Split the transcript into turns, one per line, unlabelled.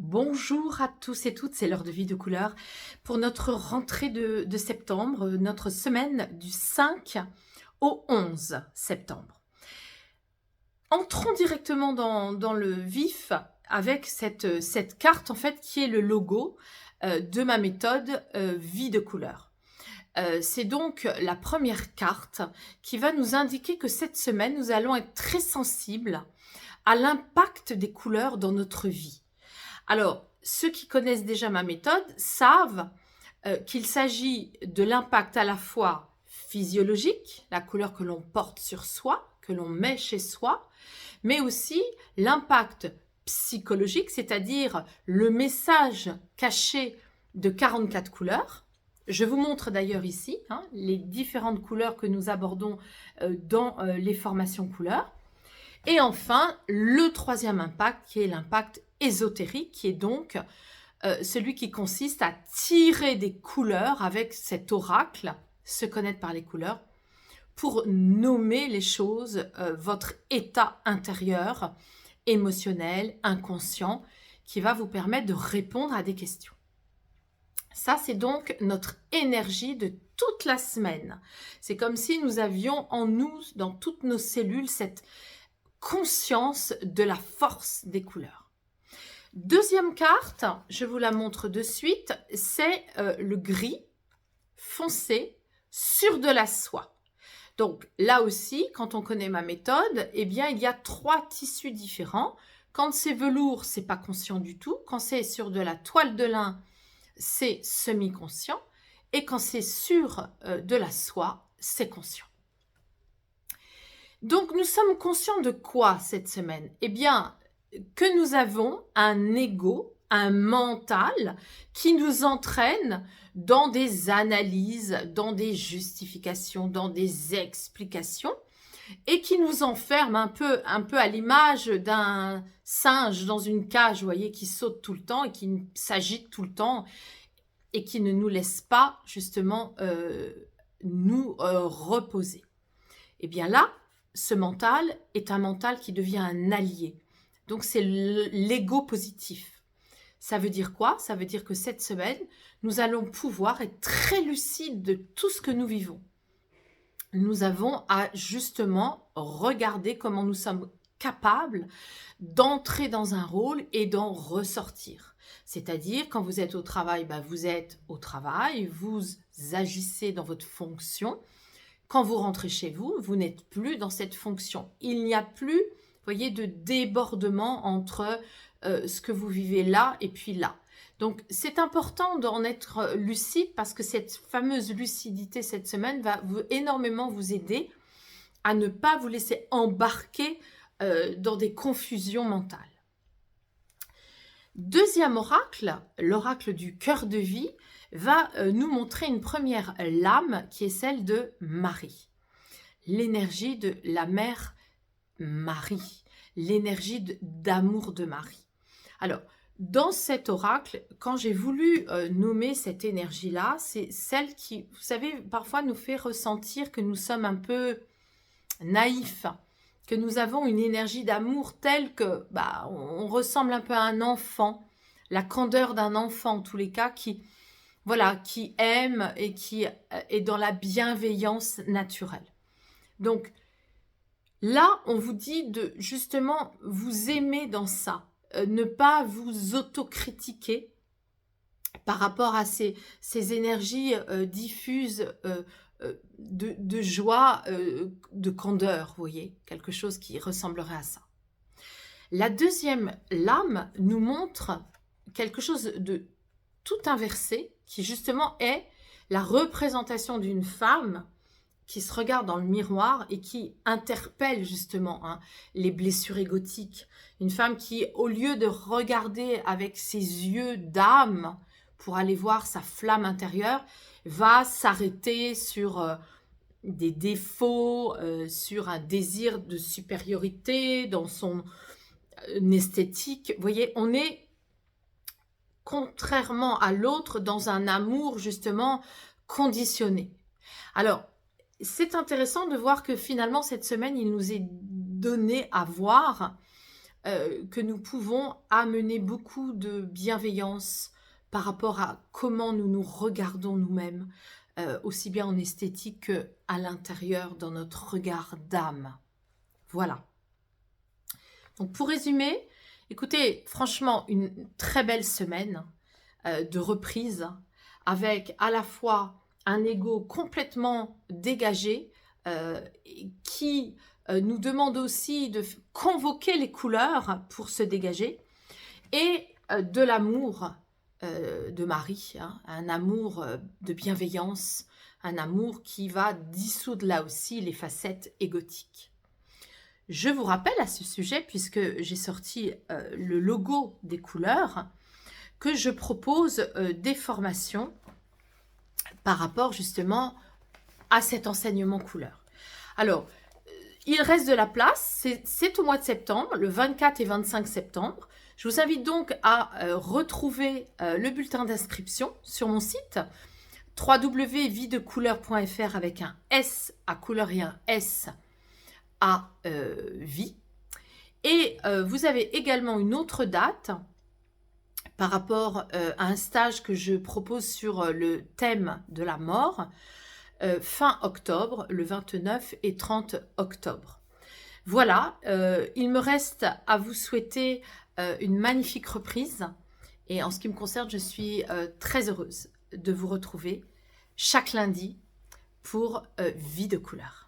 Bonjour à tous et toutes, c'est l'heure de vie de couleur pour notre rentrée de septembre, notre semaine du 5 au 11 septembre. Entrons directement dans le vif avec cette carte en fait qui est le logo de ma méthode vie de couleur. C'est donc la première carte qui va nous indiquer que cette semaine, nous allons être très sensibles à l'impact des couleurs dans notre vie. Alors, ceux qui connaissent déjà ma méthode savent qu'il s'agit de l'impact à la fois physiologique, la couleur que l'on porte sur soi, que l'on met chez soi, mais aussi l'impact psychologique, c'est-à-dire le message caché de 44 couleurs. Je vous montre d'ailleurs ici les différentes couleurs que nous abordons dans les formations couleurs. Et enfin, le troisième impact qui est l'impact ésotérique, qui est donc celui qui consiste à tirer des couleurs avec cet oracle, se connaître par les couleurs, pour nommer les choses, votre état intérieur, émotionnel, inconscient, qui va vous permettre de répondre à des questions. Ça, c'est donc notre énergie de toute la semaine. C'est comme si nous avions en nous, dans toutes nos cellules, cette conscience de la force des couleurs. Deuxième carte, je vous la montre de suite, c'est le gris foncé sur de la soie. Donc là aussi, quand on connaît ma méthode, eh bien il y a 3 tissus différents. Quand c'est velours, c'est pas conscient du tout. Quand c'est sur de la toile de lin, c'est semi-conscient. Et quand c'est sur de la soie, c'est conscient. Donc, nous sommes conscients de quoi cette semaine? Eh bien, que nous avons un ego, un mental qui nous entraîne dans des analyses, dans des justifications, dans des explications et qui nous enferme un peu à l'image d'un singe dans une cage, vous voyez, qui saute tout le temps et qui s'agite tout le temps et qui ne nous laisse pas justement nous reposer. Eh bien là, ce mental est un mental qui devient un allié. Donc, c'est l'ego positif. Ça veut dire quoi? Ça veut dire que cette semaine, nous allons pouvoir être très lucides de tout ce que nous vivons. Nous avons à justement regarder comment nous sommes capables d'entrer dans un rôle et d'en ressortir. C'est-à-dire, quand vous êtes au travail, vous êtes au travail, vous agissez dans votre fonction. Quand vous rentrez chez vous, vous n'êtes plus dans cette fonction. Il n'y a plus, vous voyez, de débordement entre ce que vous vivez là et puis là. Donc, c'est important d'en être lucide parce que cette fameuse lucidité cette semaine va énormément vous aider à ne pas vous laisser embarquer dans des confusions mentales. Deuxième oracle, l'oracle du cœur de vie, va nous montrer une première lame qui est celle de Marie. L'énergie de la mère Marie, l'énergie d'amour de Marie. Alors, dans cet oracle, quand j'ai voulu nommer cette énergie-là, c'est celle qui, vous savez, parfois nous fait ressentir que nous sommes un peu naïfs, que nous avons une énergie d'amour telle que on ressemble un peu à un enfant, la candeur d'un enfant en tous les cas, qui aime et qui est dans la bienveillance naturelle. Donc là, on vous dit de justement vous aimer dans ça, ne pas vous autocritiquer par rapport à ces énergies diffuses de joie, de candeur, vous voyez, quelque chose qui ressemblerait à ça. La deuxième lame nous montre quelque chose de tout inversé, qui justement est la représentation d'une femme qui se regarde dans le miroir et qui interpelle justement les blessures égotiques. Une femme qui, au lieu de regarder avec ses yeux d'âme pour aller voir sa flamme intérieure, va s'arrêter sur des défauts, sur un désir de supériorité, dans son esthétique. Vous voyez, on est contrairement à l'autre dans un amour justement conditionné. Alors, c'est intéressant de voir que finalement cette semaine, il nous est donné à voir que nous pouvons amener beaucoup de bienveillance par rapport à comment nous nous regardons nous-mêmes, aussi bien en esthétique qu'à l'intérieur dans notre regard d'âme. Voilà. Donc pour résumer, écoutez, franchement, une très belle semaine de reprise avec à la fois un ego complètement dégagé qui nous demande aussi de convoquer les couleurs pour se dégager et de l'amour de Marie, hein, un amour de bienveillance, un amour qui va dissoudre là aussi les facettes égotiques. Je vous rappelle à ce sujet, puisque j'ai sorti le logo des couleurs, que je propose des formations par rapport justement à cet enseignement couleur. Alors, il reste de la place, c'est au mois de septembre, le 24 et 25 septembre. Je vous invite donc à retrouver le bulletin d'inscription sur mon site www.viedecouleur.fr avec un S à couleur et un S à vie. Et vous avez également une autre date par rapport à un stage que je propose sur le thème de la mort, fin octobre, le 29 et 30 octobre. Voilà, il me reste à vous souhaiter une magnifique reprise. Et en ce qui me concerne, je suis très heureuse de vous retrouver chaque lundi pour Vie de couleur.